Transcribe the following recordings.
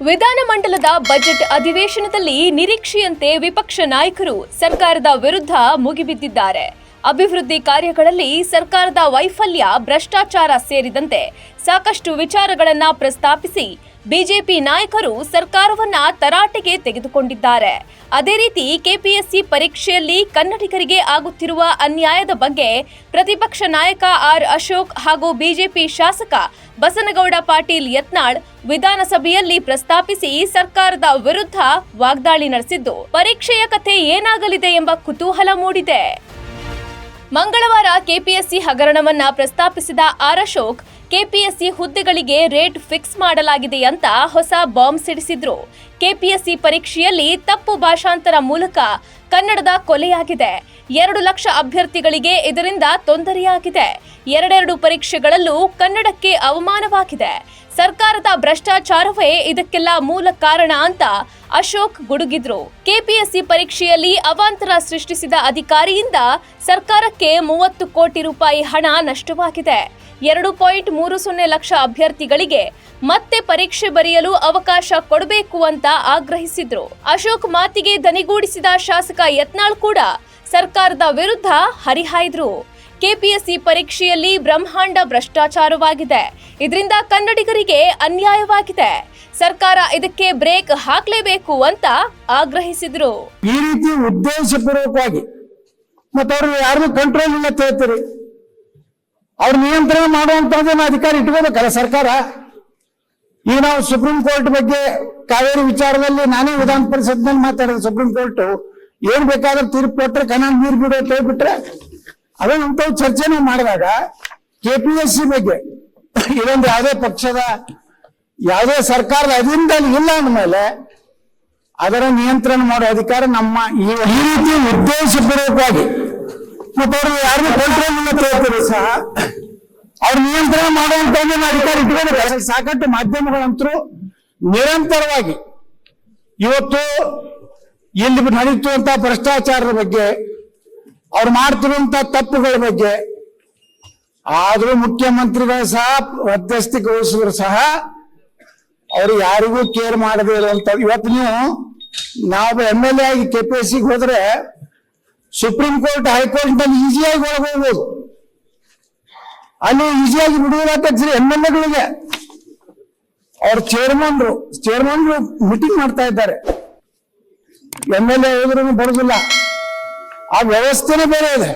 ವಿಧಾನಮಂಡಲದ ಬಜೆಟ್ ಅಧಿವೇಶನದಲ್ಲಿ ನಿರೀಕ್ಷೆಯಂತೆ ವಿಪಕ್ಷ ನಾಯಕರು ಸರ್ಕಾರದ ವಿರುದ್ಧ ಮುಗಿಬಿದ್ದಿದ್ದಾರೆ. ಅಭಿವೃದ್ಧಿ ಕಾರ್ಯಗಳಲ್ಲಿ ಸರ್ಕಾರದ ವೈಫಲ್ಯ, ಭ್ರಷ್ಟಾಚಾರ ಸೇರಿದಂತೆ ಸಾಕಷ್ಟು ವಿಚಾರಗಳನ್ನು ಪ್ರಸ್ತಾಪಿಸಿ ಬಿಜೆಪಿ ನಾಯಕರು ಸರ್ಕಾರವನ್ನ ತರಾಟೆಗೆ ತೆಗೆದುಕೊಂಡಿದ್ದಾರೆ. ಅದೇ ರೀತಿ ಕೆಪಿಎಸ್ಸಿ ಪರೀಕ್ಷೆಯಲ್ಲಿ ಕನ್ನಡಿಗರಿಗೆ ಆಗುತ್ತಿರುವ ಅನ್ಯಾಯದ ಬಗ್ಗೆ ಪ್ರತಿಪಕ್ಷ ನಾಯಕ ಆರ್ ಅಶೋಕ್ ಹಾಗೂ ಬಿಜೆಪಿ ಶಾಸಕ ಬಸನಗೌಡ ಪಾಟೀಲ್ ಯತ್ನಾಳ್ ವಿಧಾನಸಭೆಯಲ್ಲಿ ಪ್ರಸ್ತಾಪಿಸಿ ಸರ್ಕಾರದ ವಿರುದ್ಧ ವಾಗ್ದಾಳಿ ನಡೆಸಿದ್ದು, ಪರೀಕ್ಷೆಯ ಕಥೆ ಏನಾಗಲಿದೆ ಎಂಬ ಕುತೂಹಲ ಮೂಡಿದೆ. ಮಂಗಳವಾರ ಕೆಪಿಎಸ್ಸಿ ಹಗರಣವನ್ನ ಪ್ರಸ್ತಾಪಿಸಿದ ಆರ್ ಅಶೋಕ್, ಕೆಪಿಎಸ್ಸಿ ಹುದ್ದೆಗಳಿಗೆ ರೇಟ್ ಫಿಕ್ಸ್ ಮಾಡಲಾಗಿದೆ ಅಂತ ಹೊಸ ಬಾಂಬ್ ಸಿಡಿಸಿದ್ರು. ಕೆಪಿಎಸ್ಸಿ ಪರೀಕ್ಷೆಯಲ್ಲಿ ತಪ್ಪು ಭಾಷಾಂತರ ಮೂಲಕ ಕನ್ನಡದ ಕೊಲೆಯಾಗಿದೆ. 2 ಲಕ್ಷ ಅಭ್ಯರ್ಥಿಗಳಿಗೆ ಇದರಿಂದ ತೊಂದರೆಯಾಗಿದೆ. ಎರಡೆರಡು ಪರೀಕ್ಷೆಗಳಲ್ಲೂ ಕನ್ನಡಕ್ಕೆ ಅವಮಾನವಾಗಿದೆ. ಸರ್ಕಾರದ ಭ್ರಷ್ಟಾಚಾರವೇ ಇದಕ್ಕೆಲ್ಲ ಮೂಲ ಕಾರಣ ಅಂತ ಅಶೋಕ್ ಗುಡುಗಿದ್ರು. ಕೆಪಿಎಸ್ಸಿ ಪರೀಕ್ಷೆಯಲ್ಲಿ ಅವಾಂತರ ಸೃಷ್ಟಿಸಿದ ಅಧಿಕಾರಿಯಿಂದ ಸರ್ಕಾರಕ್ಕೆ 30 ಕೋಟಿ ರೂಪಾಯಿ ಹಣ ನಷ್ಟವಾಗಿದೆ. 2.30 ಲಕ್ಷ ಅಭ್ಯರ್ಥಿಗಳಿಗೆ ಮತ್ತೆ ಪರೀಕ್ಷೆ ಬರೆಯಲು ಅವಕಾಶ ಕೊಡಬೇಕು ಅಂತ ಆಗ್ರಹಿಸಿದ್ರು. ಅಶೋಕ್ ಮಾತಿಗೆ ದನಿಗೂಡಿಸಿದ ಶಾಸಕ ಯತ್ನಾಳ್ ಕೂಡ ಸರ್ಕಾರದ ವಿರುದ್ಧ ಹರಿಹಾಯ್ದ್ರು. ಕೆಪಿಎಸ್ಸಿ ಪರೀಕ್ಷೆಯಲ್ಲಿ ಬ್ರಹ್ಮಾಂಡ ಭ್ರಷ್ಟಾಚಾರವಾಗಿದೆ. ಇದರಿಂದ ಕನ್ನಡಿಗರಿಗೆ ಅನ್ಯಾಯವಾಗಿದೆ. ಸರ್ಕಾರ ಇದಕ್ಕೆ ಬ್ರೇಕ್ ಹಾಕಲೇಬೇಕು ಅಂತ ಆಗ್ರಹಿಸಿದ್ರು. ಈ ರೀತಿ ಉದ್ದೇಶಪೂರ್ವಕವಾಗಿ ಮತ್ತೆ ಅವ್ರು ಯಾರು ಕಂಟ್ರೋಲ್ ಇಲ್ಲ ಹೇಳ್ತೀರಿ, ಅವ್ರ ನಿಯಂತ್ರಣ ಮಾಡುವಂತದನ್ನ ಅಧಿಕಾರ ಇಟ್ಕೋಬೇಕಲ್ಲ ಸರ್ಕಾರ. ಈಗ ನಾವು ಸುಪ್ರೀಂ ಕೋರ್ಟ್ ಬಗ್ಗೆ ಕಾವೇರಿ ವಿಚಾರದಲ್ಲಿ ನಾನೇ ವಿಧಾನ ಪರಿಷತ್ನಲ್ಲಿ ಮಾತಾಡಿದೆ. ಸುಪ್ರೀಂ ಕೋರ್ಟ್ ಏನ್ ಬೇಕಾದ್ರೂ ತೀರ್ಪು ಕೊಟ್ರೆ ಕನ್ನಡ ನೀರು ಬಿಡೋ ಹೇಳ್ಬಿಟ್ರೆ ಅದನ್ನಂತ ಚರ್ಚೆನೂ ಮಾಡಿದಾಗ ಕೆಪಿಎಸ್ಸಿ ಬಗ್ಗೆ ಇದೊಂದು ಯಾವುದೇ ಪಕ್ಷದ ಯಾವುದೇ ಸರ್ಕಾರದ ಅಧೀನದಲ್ಲಿ ಇಲ್ಲ ಅಂದಮೇಲೆ ಅದರ ನಿಯಂತ್ರಣ ಮಾಡೋ ಅಧಿಕಾರ ನಮ್ಮ ಈ ರೀತಿ ಉದ್ದೇಶಪೂರ್ವಕವಾಗಿ ಮತ್ತೆ ಅವ್ರು ಯಾರಿಗೂ ಕಂಟ್ರೋಲ್ ಇಲ್ಲ ಹೇಳ್ತಾರೆ ಸಹ ಅವ್ರ ನಿಯಂತ್ರಣ ಮಾಡುವಂತ ಅಧಿಕಾರ ಇಟ್ಕೋಬೇಕು. ಸಾಕಷ್ಟು ಮಾಧ್ಯಮಗಳಂತರೂ ನಿರಂತರವಾಗಿ ಇವತ್ತು ಇಲ್ಲಿ ನಡೀತಿರುವಂತ ಭ್ರಷ್ಟಾಚಾರದ ಬಗ್ಗೆ, ಅವ್ರು ಮಾಡ್ತಿರುವಂತ ತಪ್ಪುಗಳ ಬಗ್ಗೆ, ಆದ್ರೂ ಮುಖ್ಯಮಂತ್ರಿಗಳು ಸಹ ಮಧ್ಯಸ್ಥಿಕೆ ವಹಿಸಿದ್ರು ಸಹ ಅವರು ಯಾರಿಗೂ ಕೇರ್ ಮಾಡದೇ ಇರುವಂತ. ಇವತ್ತು ನೀವು ನಾವು MLA ಆಗಿ ಕೆಪಿಎಸ್ಸಿಗೆ ಹೋದ್ರೆ ಸುಪ್ರೀಂ ಕೋರ್ಟ್ ಹೈಕೋರ್ಟ್ ನಲ್ಲಿ ಈಸಿಯಾಗಿ ಒಳಗೋಗ್ಬೋದು. ಅಲ್ಲಿ ಈಸಿಯಾಗಿ ಬಿಡುವುದಾದ MLAಗಳಿಗೆ ಅವ್ರ ಚೇರ್ಮನ್ ಮೀಟಿಂಗ್ ಮಾಡ್ತಾ ಇದ್ದಾರೆ. MLA ಹೋದ್ರೂ ಬರುದಿಲ್ಲ. ಆ ವ್ಯವಸ್ಥೆನೇ ಬೇರೆ ಇದೆ.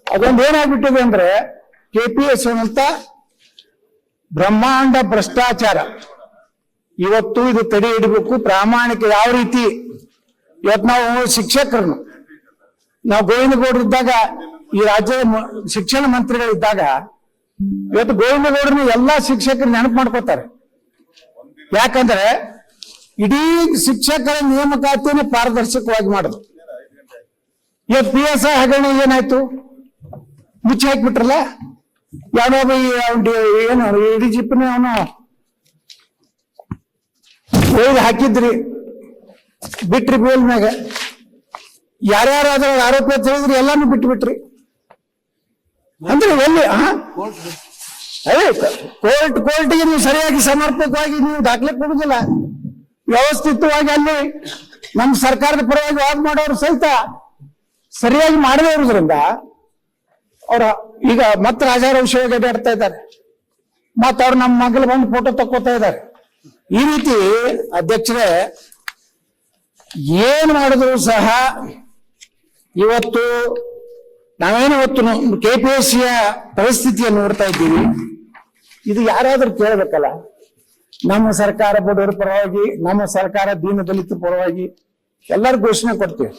ಅದೊಂದು ಏನಾಗ್ಬಿಟ್ಟಿದೆ ಅಂದ್ರೆ ಕೆಪಿಎಸ್ ಅಂತ ಬ್ರಹ್ಮಾಂಡ ಭ್ರಷ್ಟಾಚಾರ. ಇವತ್ತು ಇದು ತಡೆ ಹಿಡಬೇಕು. ಪ್ರಾಮಾಣಿಕ ಯಾವ ರೀತಿ ಇವತ್ತು ನಾವು ಶಿಕ್ಷಕರನ್ನು ನಾವು ಗೋವಿಂದಗೌಡರಿದ್ದಾಗ ಈ ರಾಜ್ಯದ ಶಿಕ್ಷಣ ಮಂತ್ರಿಗಳಿದ್ದಾಗ ಇವತ್ತು ಗೋವಿಂದಗೌಡರನ್ನ ಎಲ್ಲಾ ಶಿಕ್ಷಕರು ನೆನಪು ಮಾಡ್ಕೋತಾರೆ. ಯಾಕಂದ್ರೆ ಇಡೀ ಶಿಕ್ಷಕರ ನೇಮಕಾತಿಯನ್ನು ಪಾರದರ್ಶಕವಾಗಿ ಮಾಡಿದ್ರು. ಇವತ್ತು PSI ಹಗರಣ ಏನಾಯ್ತು? ಮುಚ್ಚಿ ಹಾಕ್ಬಿಟ್ರಲ್ಲ. ಯಾವ್ದೋ ಏನು DGPನ ಅವನು ಒಯ್ದು ಹಾಕಿದ್ರಿ, ಬಿಟ್ರಿ ಬೇಲ್ ಮ್ಯಾಗ. ಯಾರ್ಯಾರಾದ್ರೂ ಆರೋಪ ತಿಳಿದ್ರಿ ಎಲ್ಲಾನು ಬಿಟ್ಬಿಟ್ರಿ. ಅಂದ್ರೆ ಎಲ್ಲಿ ಕೋರ್ಟ್ಗೆ ನೀವು ಸರಿಯಾಗಿ ಸಮರ್ಪಕವಾಗಿ ನೀವು ದಾಖಲೆ ಕೊಡುದಿಲ್ಲ. ವ್ಯವಸ್ಥಿತವಾಗಿ ಅಲ್ಲಿ ನಮ್ಮ ಸರ್ಕಾರದ ಪರವಾಗಿ ವಾದ ಮಾಡೋರು ಸಹಿತ ಸರಿಯಾಗಿ ಮಾಡದೇ ಇರೋದ್ರಿಂದ ಅವ್ರ ಈಗ ಮತ್ತೆ ರಾಜಾರೋಷವಾಗಿ ಅಡ್ಡಾಡ್ತಾ ಇದ್ದಾರೆ. ಮತ್ತೆ ಅವ್ರು ನಮ್ಮ ಮಗಳು ಬಂದು ಫೋಟೋ ತಕ್ಕೋತಾ ಇದ್ದಾರೆ. ಈ ರೀತಿ ಅಧ್ಯಕ್ಷರೇ ಏನ್ ಮಾಡಿದ್ರು ಸಹ ಇವತ್ತು ನಾವೇನು ಇವತ್ತು ಕೆಪಿಎಸ್ಸಿಯ ಪರಿಸ್ಥಿತಿಯನ್ನು ನೋಡ್ತಾ ಇದ್ದೀವಿ. ಇದು ಯಾರಾದ್ರೂ ಕೇಳಬೇಕಲ್ಲ. ನಮ್ಮ ಸರ್ಕಾರ ಬಡವರ ಪರವಾಗಿ, ನಮ್ಮ ಸರ್ಕಾರ ದೀನ ದಲಿತ ಪರವಾಗಿ ಎಲ್ಲರೂ ಘೋಷಣೆ ಕೊಡ್ತೀವಿ.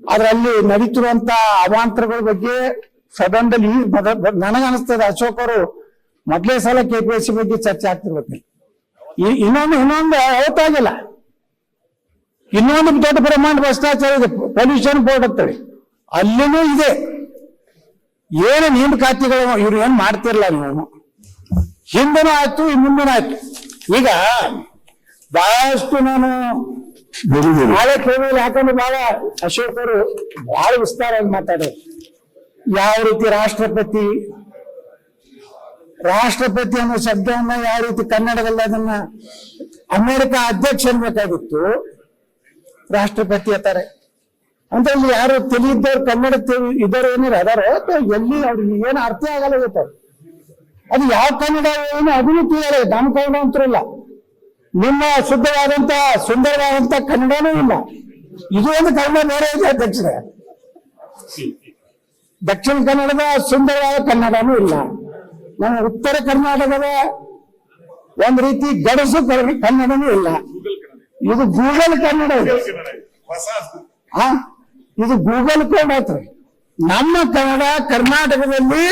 ಆದ್ರೆ ಅಲ್ಲಿ ನಡೀತಿರುವಂತ ಅವಾಂತರಗಳ ಬಗ್ಗೆ ಸದನದಲ್ಲಿ ನನಗನ್ನಿಸ್ತದೆ ಅಶೋಕ್ ಅವರು ಮೊದಲೇ ಸಲ ಕೆಪಿಎಸ್ಸಿ ಬಗ್ಗೆ ಚರ್ಚೆ ಆಗ್ತಿರ್ಬೇಕು. ಇನ್ನೊಂದು ಅವತ್ತಾಗಿಲ್ಲ. ಇನ್ನೊಂದು ದೊಡ್ಡ ಪ್ರಮಾಣ ಭ್ರಷ್ಟಾಚಾರ ಇದೆ. ಪೊಲ್ಯೂಷನ್ ಬೋರ್ಡ್ ಅಂತೇಳಿ ಅಲ್ಲಿನೂ ಇದೆ. ಏನು ನೇಮಕಾತಿಗಳು ಇವ್ರು ಏನ್ ಮಾಡ್ತಿರ್ಲ ನೀವು. ಹಿಂದೆನೂ ಆಯ್ತು, ಮುಂದೆನೂ ಆಯ್ತು. ಈಗ ಬಹಳಷ್ಟು ನಾನು ನಾಳೆ ಕೇಳಿಲ್ಲ. ಯಾಕಂದ್ರೆ ಬಹಳ ಅಶೋಕ್ ಅವರು ಬಹಳ ವಿಸ್ತಾರವಾಗಿ ಮಾತಾಡೋರು. ಯಾವ ರೀತಿ ರಾಷ್ಟ್ರಪತಿ ಅನ್ನೋ ಶಬ್ದವನ್ನ ಯಾವ ರೀತಿ ಕನ್ನಡದಲ್ಲಿ ಅದನ್ನ ಅಮೆರಿಕ ಅಧ್ಯಕ್ಷ ಬೇಕಾಗಿತ್ತು, ರಾಷ್ಟ್ರಪತಿ ಅಂತಾರೆ. ಅಂತ ಇಲ್ಲಿ ಯಾರು ತಿಳಿಯಿದ್ದವ್ರು ಕನ್ನಡ ಇದ್ದವ್ರು ಏನಾರು ಅದಾರೋ ಅಥವಾ ಎಲ್ಲಿ ಅವ್ರಿಗೆ ಏನು ಅರ್ಥ ಆಗಲ್ಲ ಗೊತ್ತ. ಅದು ಯಾವ ಕನ್ನಡ ಏನು ಅದನ್ನು ತಿಳಿಯಲ್ಲ. ನಮ್ಮ ಕನ್ನಡ ಅಂತರಲ್ಲ, ನಿಮ್ಮ ಶುದ್ಧವಾದಂತ ಸುಂದರವಾದಂತ ಕನ್ನಡನೂ ಇಲ್ಲ. ಇದು ಒಂದು ಕನ್ನಡ ಬೇರೆ ಇದೆ ಅಧ್ಯಕ್ಷರೇ. ದಕ್ಷಿಣ ಕನ್ನಡದ ಸುಂದರವಾದ ಕನ್ನಡನೂ ಇಲ್ಲ. ನಮ್ಮ ಉತ್ತರ ಕರ್ನಾಟಕದ ಒಂದ್ ರೀತಿ ಗಡಸು ಕನ್ನಡನೂ ಇಲ್ಲ. ಇದು ಗೂಗಲ್ ಕನ್ನಡ ಇದೆ. ಹಾ, ಇದು ಗೂಗಲ್ ಕೋಡ್ ಆಯ್ತು. ನಮ್ಮ ಕನ್ನಡ ಕರ್ನಾಟಕದಲ್ಲಿ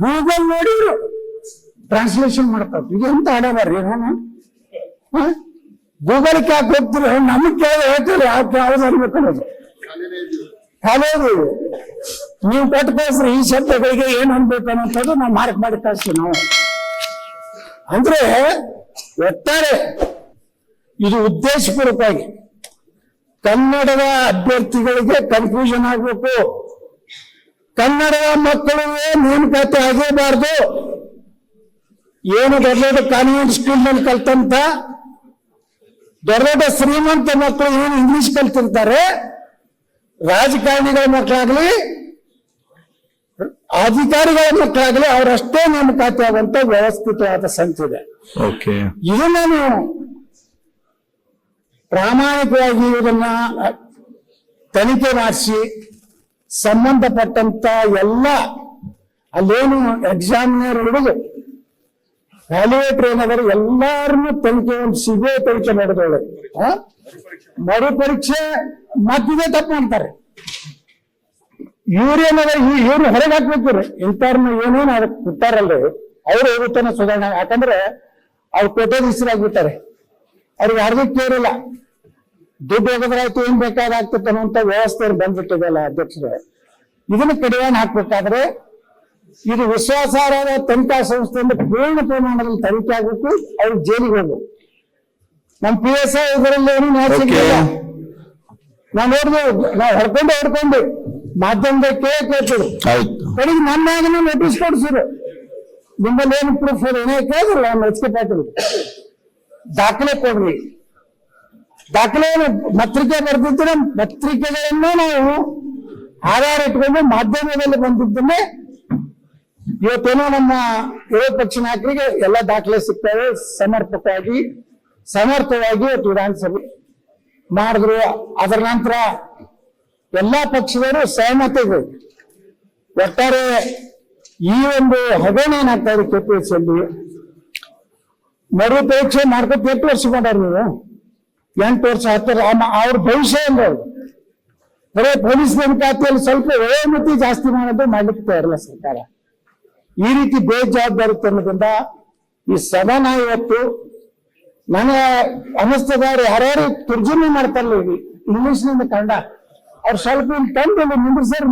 ಗೂಗಲ್ ನೋಡಿದ್ರು ಟ್ರಾನ್ಸ್ಲೇಷನ್ ಮಾಡ್ತಾವ. ಇದು ಎಂತ ಹಡ ಬರ್ರಿ ನಾನು ಗೂಗಲ್ಗೆ ಯಾಕೆ ಹೋಗ್ತೀರಿ? ನಮಗ್ ಕೇಳಿ ಹೇಳ್ತೀರಿ ಯಾವ್ದು ಅನ್ಬೇಕು ಅನ್ನೋದು. ಹೌದು, ನೀವು ಕೊಟ್ಟು ಕಳಿಸ್ರಿ ಈ ಶಬ್ದಗಳಿಗೆ ಏನ್ ಅನ್ಬೇಕು ಅನ್ನೋದು ನಾವು ಮಾರ್ಕ್ ಮಾಡಿ ಕಳಿಸ್ತೀವಿ ನಾವು. ಅಂದ್ರೆ ಒಟ್ಟಾರೆ ಇದು ಉದ್ದೇಶಪೂರ್ವಕವಾಗಿ ಕನ್ನಡದ ಅಭ್ಯರ್ಥಿಗಳಿಗೆ ಕನ್ಫ್ಯೂಷನ್ ಆಗ್ಬೇಕು. ಕನ್ನಡದ ಮಕ್ಕಳಿಗೆ ನೇಮಕಾತಿ ಆಗೇಬಾರ್ದು. ಏನು ದೊಡ್ಡ ದೊಡ್ಡ ಕಾನ್ವೆಂಟ್ ಸ್ಕೂಲ್ ನಲ್ಲಿ ಕಲ್ತಂತ ದೊಡ್ಡ ದೊಡ್ಡ ಶ್ರೀಮಂತ ಮಕ್ಕಳು ಏನು ಇಂಗ್ಲಿಷ್ ಕಲ್ತಿರ್ತಾರೆ, ರಾಜಕಾರಣಿಗಳ ಮಕ್ಕಳಾಗ್ಲಿ ಅಧಿಕಾರಿಗಳ ಮಕ್ಕಳಾಗ್ಲಿ ಅವರಷ್ಟೇ ನೇಮಕಾತಿ ಆಗುವಂತ ವ್ಯವಸ್ಥಿತವಾದ ಸಂಖ್ಯೆ ಇದೆ. ಇದು ನಾನು ಪ್ರಾಮಾಣಿಕವಾಗಿ ಇದನ್ನ ತನಿಖೆ ಮಾಡಿಸಿ ಸಂಬಂಧಪಟ್ಟಂತ ಎಲ್ಲ ಅಲ್ಲೇನು ಎಕ್ಸಾಮಿನರ್ ಹಿಡಿದು ವ್ಯಾಲ್ಯೂಯೇಟರ್ ಏನಾದ್ರು ಎಲ್ಲಾರನ್ನು ತನಿಖೆ ಒಂದು ಸಿಬಿಐ ತನಿಖೆ ಮಾಡಿದವಳೆ ಮರು ಪರೀಕ್ಷೆ ಮತ್ತಿದೆ ತಪ್ಪು ಮಾಡ್ತಾರೆ. ಇವ್ರೇನಾದ್ರೆ ಇವ್ರು ಹೊರಗೆ ಹಾಕ್ಬೇಕು. ಇಂಥವ್ರನ್ನ ಏನೇನು ಅದಕ್ಕೆ ಬಿಟ್ಟಾರಲ್ರಿ ಅವ್ರು ಹೋಗುತ್ತಾನೆ ಸುಧಾರಣೆ. ಯಾಕಂದ್ರೆ ಅವ್ರು ಕೋಟ್ಯಾಧೀಶರಾಗ್ಬಿಟ್ಟಾರೆ, ಅವ್ರಿಗೆ ಯಾರಿಗೂ ಕೇರಿಲ್ಲ. ದುಡ್ಡು ಹೋಗೋದ್ರಾಯ್ತು, ಏನ್ ಬೇಕಾದಾಗ್ತಿತ್ತು ಅನ್ನುವಂತ ವ್ಯವಸ್ಥೆ ಬಂದ್ಬಿಟ್ಟಿದೆಯಲ್ಲ ಅಧ್ಯಕ್ಷರೇ. ಇದನ್ನ ಕಡಿವಾಣ ಹಾಕ್ಬೇಕಾದ್ರೆ ಇದು ವಿಶ್ವಾಸಾರ್ಹ ತನಿಖಾ ಸಂಸ್ಥೆಯಿಂದ ಪೂರ್ಣ ಪ್ರಮಾಣದಲ್ಲಿ ತನಿಖೆ ಆಗ್ಬೇಕು. ಅವ್ರಿಗೆ ಜೈಲಿಗೆ ಹೋಗ್ಬೇಕು. ನಮ್ PSI ಇದರಲ್ಲಿ ಏನು ನ್ಯಾಯ ನಾವು ಹೊಡ್ಕೊಂಡು ಮಾಧ್ಯಮದ ಕೇಳ್ತೀವಿ. ಕಡೆಗೆ ನನ್ನಾಗನ ನೋಟಿಸ್ ಕೊಡ್ಸಿದ್ರು, ನಿಮ್ಮಲ್ಲಿ ಏನು ಪ್ರೂಫ್ ಏನೇ ಕೇಳಿದ್ರಲ್ಲ ನಮ್ಮ HK ಪಾಟೀಲ್ ದಾಖಲೆ ಕೊಡ್ರಿ. ದಾಖಲೆ ಪತ್ರಿಕೆ ಬರ್ದಿದ್ರೆ ಪತ್ರಿಕೆಗಳನ್ನು ನಾವು ಆಧಾರ ಇಟ್ಕೊಂಡು ಮಾಧ್ಯಮದಲ್ಲಿ ಬಂದಿದ್ದನ್ನೇ ಇವತ್ತೇನೋ ನಮ್ಮ ವಿರೋಧ ಪಕ್ಷ ನಾಯಕರಿಗೆ ಎಲ್ಲ ದಾಖಲೆ ಸಿಗ್ತವೆ. ಸಮರ್ಥವಾಗಿ ಇವತ್ತು ವಿಧಾನಸಭೆ ಮಾಡಿದ್ರು. ಅದರ ನಂತರ ಎಲ್ಲಾ ಪಕ್ಷದವರು ಸಹಮತಿಗಳು. ಒಟ್ಟಾರೆ ಈ ಒಂದು ಹಗರಣ ಏನಾಗ್ತಾ ಇದೆ KPSCಯಲ್ಲಿ ಮರು ಪರೀಕ್ಷೆ ಮಾಡ್ಕೊತ 8 ವರ್ಷ ಮಾಡ್ಯಾರ. ನೀವು 8 ವರ್ಷ 10 ಅವ್ರ ಭವಿಷ್ಯ ಅಂದ್ರೆ ಬರೀ ಪೊಲೀಸ್ ನೇಮಕಾತಿಯಲ್ಲಿ ಸ್ವಲ್ಪ ವಯೋಮಿತಿ ಜಾಸ್ತಿ ಮಾಡೋದು ಮಾಡ್ಲಿಕ್ಕೆ ತಯಾರಿಲ್ಲ ಸರ್ಕಾರ. ಈ ರೀತಿ ಬೇಜವಾಬ್ದಾರಿತನದಿಂದ ಈ ಸದನ ಇವತ್ತು ನನಗೆ ಅನ್ನಿಸ್ತದವ್ರು ಯಾರ್ಯಾರು ತರ್ಜುಮೆ ಮಾಡ್ತಾರಲ್ಲ ಇಂಗ್ಲಿಷ್ನಿಂದ ಕನ್ನಡ, ಅವ್ರು ಸ್ವಲ್ಪ ತಂದು ನಿಂದ್ರಿಸೋರು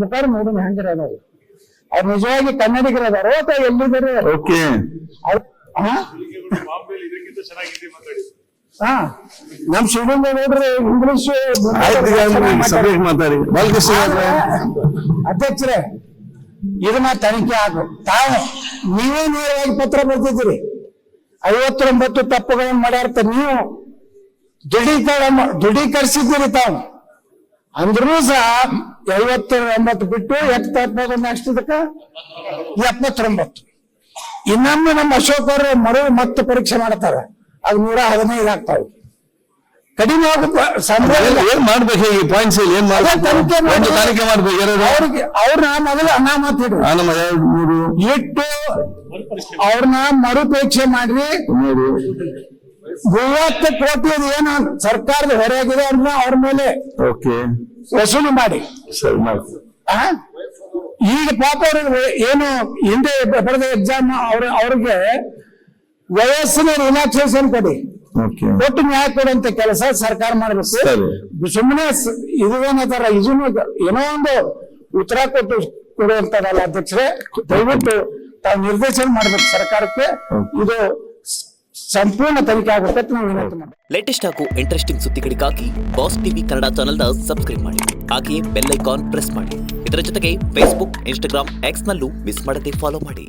ಮುಖಾರ ನೋಡೋಣ ಹೆಂಗಿರೋದು. ಅವ್ರು ನಿಜವಾಗಿ ಕನ್ನಡಿಗರದಾರೋ ಅಥವಾ ಎಲ್ಲಿದ್ದಾರೆ? ಹಾ, ನಮ್ ಶಿವಲಿಂಗ ನೋಡ್ರಿ ಇಂಗ್ಲಿಷ್ ಅಧ್ಯಕ್ಷರೇ, ಇದನ್ನ ತನಿಖೆ ಆಗು. ತಾವು ನೀವೇ ನೇರವಾಗಿ ಪತ್ರ ಬರ್ತಿದ್ದೀರಿ. 59 ತಪ್ಪುಗಳನ್ನು ಮಾಡ್ಯಾರ್ತ ನೀವು ದೃಢೀಕರಿಸಿದ್ದೀರಿ ತಾವು. ಅಂದ್ರೂ ಸಹ 59 ಬಿಟ್ಟು ಎಷ್ಟು ನೆಕ್ಸ್ಟ್ ಇದಕ್ಕ 79. ಇನ್ನೊಮ್ಮೆ ನಮ್ಮ ಅಶೋಕ್ ಅವರು ಮರು ಮತ್ತೆ ಪರೀಕ್ಷೆ ಮಾಡ್ತಾರೆ, ಅದು 115 ಆಗ್ತಾವೆ. ಕಡಿಮೆ ಏನ್ ಮಾಡ್ಬೇಕು? ಈ ಪಾಯಿಂಟ್ಸ್ ಏನ್ ತನಿಖೆ ಮಾಡ್ಬೇಕು? ಅವ್ರನ್ನ ಮೊದಲು ಅನಾಮತ್ ಇಟ್ಟು ಅವ್ರನ್ನ ಮರು ಪರೀಕ್ಷೆ ಮಾಡ್ರಿ. 30 ಕೋಟಿ ಏನು ಸರ್ಕಾರದ ಹೊರೆಯಾಗಿದೆ ಅವ್ರನ್ನ ಅವ್ರ ಮೇಲೆ ವಸೂಲಿ ಮಾಡಿ. ಈಗ ಪಾಪ ಅವ್ರಿಗೆ ಏನು ಹಿಂದೆ ಬರೆದ ಎಕ್ಸಾಮ್ ಅವ್ರಿಗೆ ವಯಸ್ಸಿನ ರಿಲ್ಯಾಕ್ಸೇಷನ್ ಕೊಡಿ, ಕೊಟ್ಟು ನ್ಯಾಯ ಕೊಡುವಂತ ಕೆಲಸ ಸರ್ಕಾರ ಮಾಡ್ಬೇಕು. ಸುಮ್ಮನೆ ಇದೇನಂತಾರ ಇದನ್ನು ಏನೋ ಒಂದು ಉತ್ತರ ಕೊಡುವಂತದಲ್ಲ ಅಧ್ಯಕ್ಷರೇ. ದಯವಿಟ್ಟು ತಾವು ನಿರ್ದೇಶನ ಮಾಡ್ಬೇಕು ಸರ್ಕಾರಕ್ಕೆ. ಇದು ಸಂಪೂರ್ಣ ತನಿಖೆ ಆಗುತ್ತೆ ಅಂತ ನಾವು ವಿನಂತಿ ಮಾಡ್ತೀವಿ. ಲೇಟೆಸ್ಟ್ ಹಾಗೂ ಇಂಟ್ರೆಸ್ಟಿಂಗ್ ಸುದ್ದಿಗಳಿಗಾಗಿ ಬಾಸ್ ಟಿವಿ ಕನ್ನಡ ಚಾನೆಲ್ನ ಸಬ್ಸ್ಕ್ರೈಬ್ ಮಾಡಿ, ಹಾಗೆಯೇ ಬೆಲ್ ಐಕಾನ್ ಪ್ರೆಸ್ ಮಾಡಿ. ಇದರ ಜೊತೆಗೆ ಫೇಸ್ಬುಕ್, ಇನ್ಸ್ಟಾಗ್ರಾಮ್, ಎಕ್ಸ್ ನಲ್ಲೂ ಮಿಸ್ ಮಾಡದೆ ಫಾಲೋ ಮಾಡಿ.